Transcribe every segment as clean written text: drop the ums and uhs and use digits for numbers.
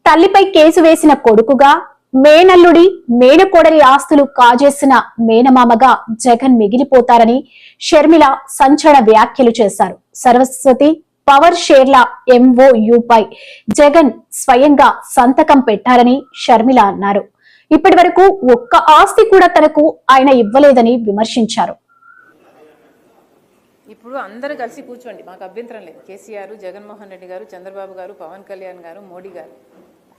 తల్లిపై case వేసిన కొడుకుగా, మేనల్లుడి మేనకోడలి ఆస్తులు కాజేసిన మేనమామగా జగన్ మిగిలిపోతారని షర్మిల సంచలన వ్యాఖ్యలు చేశారు. సరస్వతి పవర్ షేర్ల ఎంఓయూపై జగన్ స్వయంగా సంతకం పెట్టారని షర్మిల అన్నారు. ఇప్పటి వరకు ఒక్క ఆస్తి కూడా తనకు ఆయన ఇవ్వలేదని విమర్శించారు. ఇప్పుడు అందరూ కలిసి కూర్చోండి, మాకు అభ్యంతరం లేదు. కేసీఆర్, జగన్మోహన్ రెడ్డి గారు, చంద్రబాబు గారు, పవన్ కళ్యాణ్ గారు, మోడీ గారు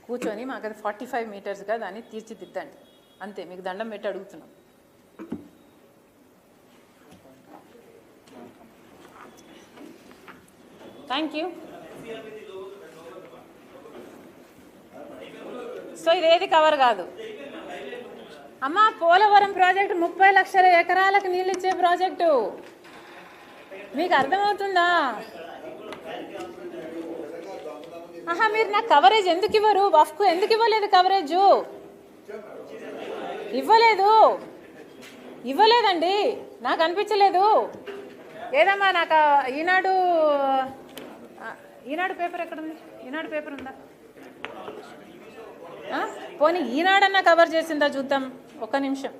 కూర్చొని మాకు అది 45 మీటర్స్గా దాన్ని తీర్చిదిద్దండి. అంతే, మీకు దండం పెట్టి అడుగుతున్నాం. Thank you. సో ఇదేది కవర్ కాదు అమ్మా. పోలవరం ప్రాజెక్టు 30 లక్షల ఎకరాలకు నీళ్ళు ఇచ్చే ప్రాజెక్టు, మీకు అర్థమవుతుందా? మీరు నాకు కవరేజ్ ఎందుకు ఇవ్వరు? వఫ్కు ఎందుకు ఇవ్వలేదు? కవరేజ్ ఇవ్వలేదండి, నాకు అనిపించలేదు. ఏదమ్మా, నాకు ఈనాడు పేపర్ ఎక్కడుంది? ఈనాడు పేపర్ ఉందా? పోనీ ఈనాడన్నా కవర్ చేసిందా చూద్దాం. ఒక్క నిమిషం.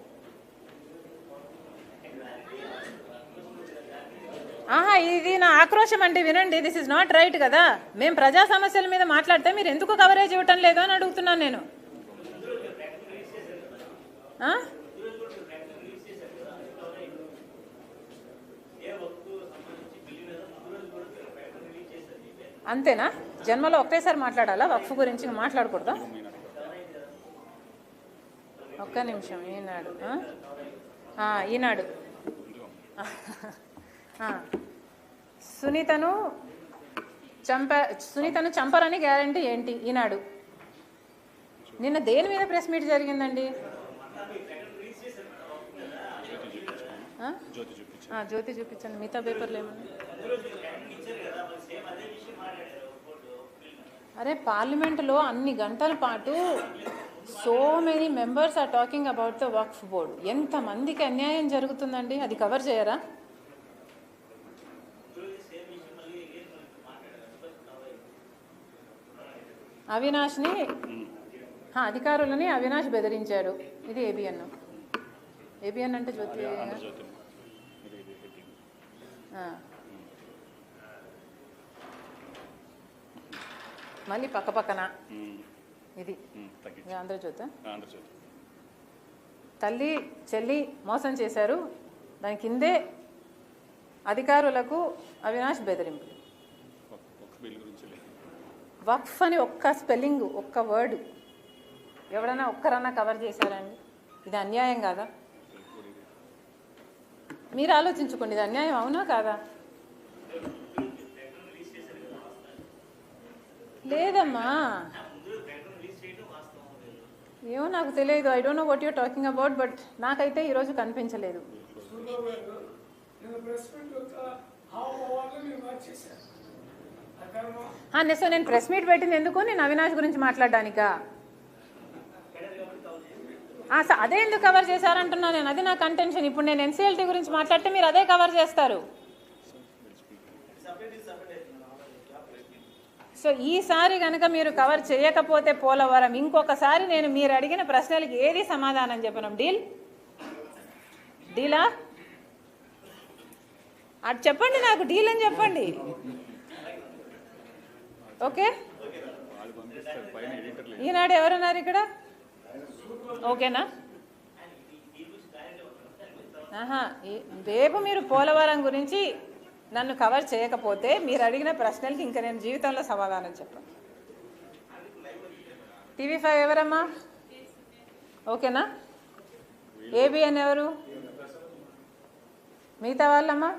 ఇది నా ఆక్రోశం అండి, వినండి. దిస్ ఇస్ నాట్ రైట్ కదా. మేము ప్రజా సమస్యల మీద మాట్లాడితే మీరు ఎందుకు కవరేజ్ ఇవ్వటం లేదు అని అడుగుతున్నాను నేను. అంతేనా? జన్మలో ఒకేసారి మాట్లాడాలా? వక్ఫ్ గురించి మాట్లాడకూడదా? ఒక్క నిమిషం. ఈనాడు సునీతను చంపరని గ్యారంటీ ఏంటి? ఈనాడు నిన్న దేని మీద ప్రెస్ మీట్ జరిగిందండి? జ్యోతి చూపించండి. మిగతా పేపర్లు ఏమన్నా? అరే, పార్లమెంటులో అన్ని గంటల పాటు so many members are talking about the Waqf board. ఎంతమందికి అన్యాయం జరుగుతుందండి, అది కవర్ చేయరా? అవినాష్ని, అధికారులని అవినాష్ బెదిరించాడు. ఇది ఏబిఎన్ అంటే జ్యోతి. మళ్ళీ పక్కన ఇది ఆంధ్రజ్యోతి. తల్లి చెల్లి మోసం చేశారు, దాని కిందే అధికారులకు అవినాష్ బెదిరింపు. వక్ఫ్ అని ఒక్క స్పెల్లింగ్, ఒక్క వర్డ్ ఎవడన్నా ఒక్కరన్నా కవర్ చేశారండి? ఇది అన్యాయం కాదా? మీరు ఆలోచించుకోండి, ఇది అన్యాయం అవునా కాదా? లేదమ్మా, ఏమో నాకు తెలియదు. I don't know what you're talking about, but నాకైతే ఈరోజు కనిపించలేదు. సో నేను ప్రెస్ మీట్ పెట్టింది ఎందుకు? నేను అవినాష్ గురించి మాట్లాడడానికా? అదే ఎందుకు కవర్ చేశారంటున్నా నేను. అది నా కంటెన్షన్. ఇప్పుడు నేను ఎన్సీఎల్టీ గురించి మాట్లాడితే మీరు అదే కవర్ చేస్తారు. సో ఈసారి కనుక మీరు కవర్ చేయకపోతే పోలవరం, ఇంకొకసారి నేను మీరు అడిగిన ప్రశ్నలకి ఏది సమాధానం చెప్పను. డీలా? అటు చెప్పండి, నాకు డీల్ అని చెప్పండి. ఓకే, ఈనాడు ఎవరున్నారు ఇక్కడ? ఓకేనా? రేపు మీరు పోలవరం గురించి నన్ను కవర్ చేయకపోతే మీరు అడిగిన ప్రశ్నలకి ఇంకా నేను జీవితంలో సమాధానం చెప్పాను. టీవీ5 ఎవరమ్మా? ఓకేనా? ఏబిఎన్ ఎవరు? మిగతా వాళ్ళమ్మా?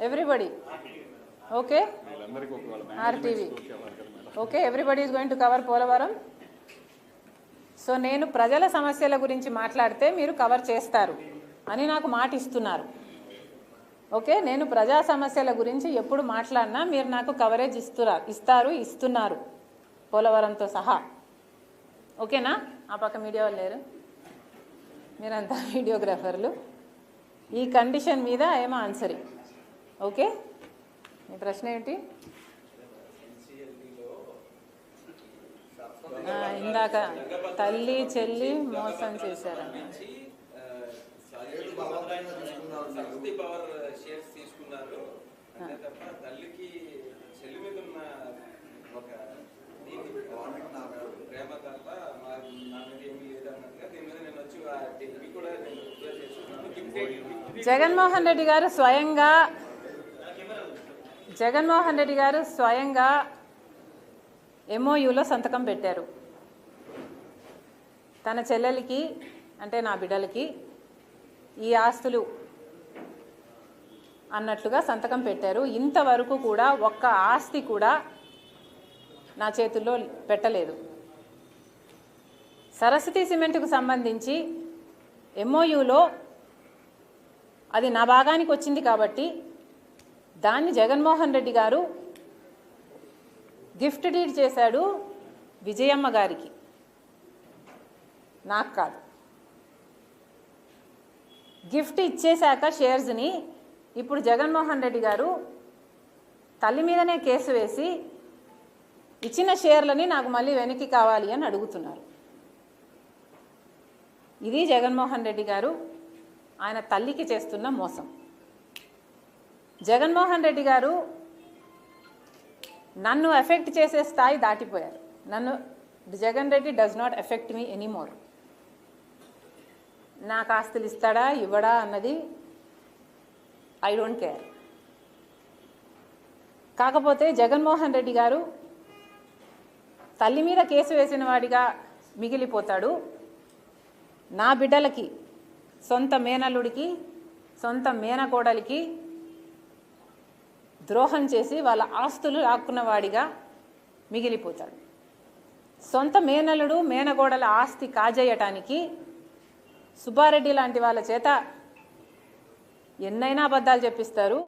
Everybody okay? RTV okay? Everybody is going to cover Polavaram. So నేను ప్రజల సమస్యల గురించి మాట్లాడితే మీరు కవర్ చేస్తారు అని నాకు మాట ఇస్తున్నారు. ఓకే, నేను ప్రజా సమస్యల గురించి ఎప్పుడు మాట్లాడినా మీరు నాకు కవరేజ్ ఇస్తున్నారు పోలవరంతో సహా. ఓకేనా? ఆ పక్క మీడియా వాళ్ళు లేరు, మీరంతా వీడియోగ్రాఫర్లు. ఈ కండిషన్ మీద ఏమో ఆన్సరింగ్. ఓకే, మీ ప్రశ్న ఏంటి? ఇందాక తల్లి చెల్లి మోసం చేశారని సరస్వతి పవర్ షేర్స్ తీసుకున్నారు అంతే తప్ప తల్లికి చెల్లి మీద ఉన్న ఒక ప్రేమ తప్ప నా మీద ఏమీ లేదన్నట్టుగా దీని మీద నేను వచ్చి ఇవి కూడా నేను చేస్తున్నాను. జగన్మోహన్ రెడ్డి గారు స్వయంగా MOUలో సంతకం పెట్టారు. తన చెల్లెలికి అంటే నా బిడ్డలకి ఈ ఆస్తులు అన్నట్లుగా సంతకం పెట్టారు. ఇంతవరకు కూడా ఒక్క ఆస్తి కూడా నా చేతుల్లో పెట్టలేదు. సరస్వతి సిమెంట్కు సంబంధించి MOUలో అది నా భాగానికి వచ్చింది కాబట్టి దాన్ని జగన్మోహన్ రెడ్డి గారు గిఫ్ట్ డీడ్ చేశాడు విజయమ్మ గారికి, నాకు కాదు. గిఫ్ట్ ఇచ్చేశాక షేర్స్ని ఇప్పుడు జగన్మోహన్ రెడ్డి గారు తల్లి మీదనే కేసు వేసి ఇచ్చిన షేర్లని నాకు మళ్ళీ వెనక్కి కావాలి అని అడుగుతున్నారు. ఇది జగన్మోహన్ రెడ్డి గారు ఆయన తల్లికి చేస్తున్న మోసం. జగన్మోహన్ రెడ్డి గారు నన్ను ఎఫెక్ట్ చేసే స్థాయి దాటిపోయారు. Jagan Reddy does not affect me anymore. నాకు ఆస్తులు ఇస్తాడా ఇవ్వడా అన్నది ఐ డోంట్ కేర్. కాకపోతే జగన్మోహన్ రెడ్డి గారు తల్లి మీద కేసు వేసిన వాడిగా మిగిలిపోతాడు. నా బిడ్డలకి, సొంత మేనల్లుడికి, సొంత మేనకోడలికి ద్రోహం చేసి వాళ్ళ ఆస్తులు లాక్కున్న వాడిగా మిగిలిపోతాడు. సొంత మేనల్లుడు మేనగోడల ఆస్తి కాజేయటానికి సుబ్బారెడ్డి లాంటి వాళ్ళ చేత ఎన్నైనా అబద్ధాలు చెప్పిస్తారు.